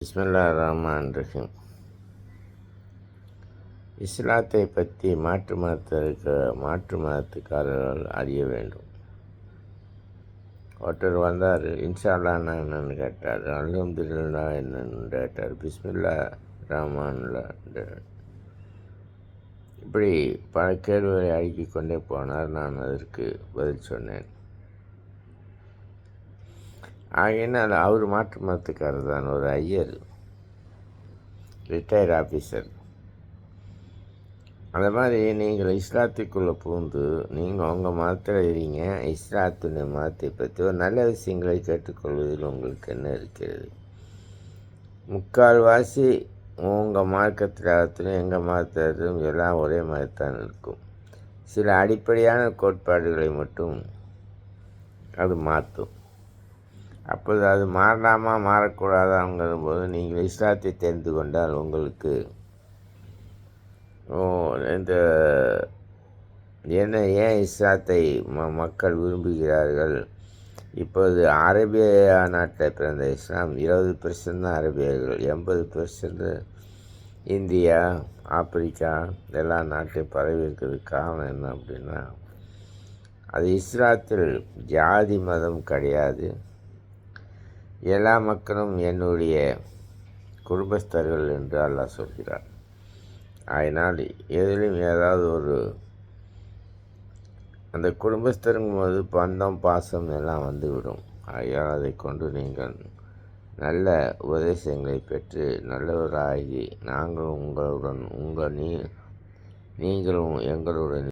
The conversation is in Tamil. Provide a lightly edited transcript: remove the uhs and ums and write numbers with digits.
பிஸ்மில்லாஹிர்ரஹ்மானிர்ரஹீம். இஸ்லாத்தை பற்றி மாற்று மதத்துக்காரர்கள் அறிய வேண்டும். ஒருத்தர் வந்தார், இன்ஷா அல்லாஹ்னா என்னன்னு கேட்டார், அல்ஹம்துலில்லாஹ் என்னன்னு கேட்டார், பிஸ்மில்லா ரஹ்மான்ல. இப்படி பல கேள்விகளை அடுக்கிக் கொண்டே போனார். நான் அதற்கு பதில் சொன்னேன். ஆகையினால் அவர் மாற்று மதத்துக்காரர் தான், ஒரு ஐயர், ரிட்டையர்ட் ஆஃபீஸர். அந்த மாதிரி நீங்கள் இஸ்லாத்துக்குள்ளே புகுந்து நீங்கள் உங்கள் மதத்தில் இருங்க, இஸ்லாத்துடைய மதத்தை பற்றி ஒரு நல்ல விஷயங்களை கேட்டுக்கொள்வதில் உங்களுக்கு என்ன இருக்கிறது? முக்கால்வாசி உங்கள் மார்க்கத்திலும் எங்கள் மதத்திலும் எல்லாம் ஒரே மாதிரித்தான் இருக்கும். சில அடிப்படையான கோட்பாடுகளை மட்டும் அது மாற்றும். அப்போது அது மாறலாமா மாறக்கூடாதாங்கிற போது நீங்கள் இஸ்லாத்தை தெரிந்து கொண்டால் உங்களுக்கு இந்த ஏன் இஸ்லாத்தை மக்கள் விரும்புகிறார்கள்? இப்போது அரேபிய நாட்டில் பிறந்த இஸ்லாம் 20% தான் அரேபியர்கள், 80% இந்தியா, ஆப்பிரிக்கா எல்லா நாட்டையும் பரவி இருக்கிறதுக்கு காரணம் என்ன அப்படின்னா, அது இஸ்லாத்தில் ஜாதி மதம் கிடையாது. எல்லா மக்களும் என்னுடைய குடும்பஸ்தர்கள் என்று அல்லாஹ் சொல்கிறார். அதனால் எதிலும் ஏதாவது அந்த குடும்பஸ்தருங்கும் போது பந்தம் பாசம் எல்லாம் வந்துவிடும். ஆகையால் அதை கொண்டு நீங்கள் நல்ல உபதேசங்களை பெற்று நல்லவராகி நாங்களும் உங்களுடன் நீங்களும் எங்களுடன்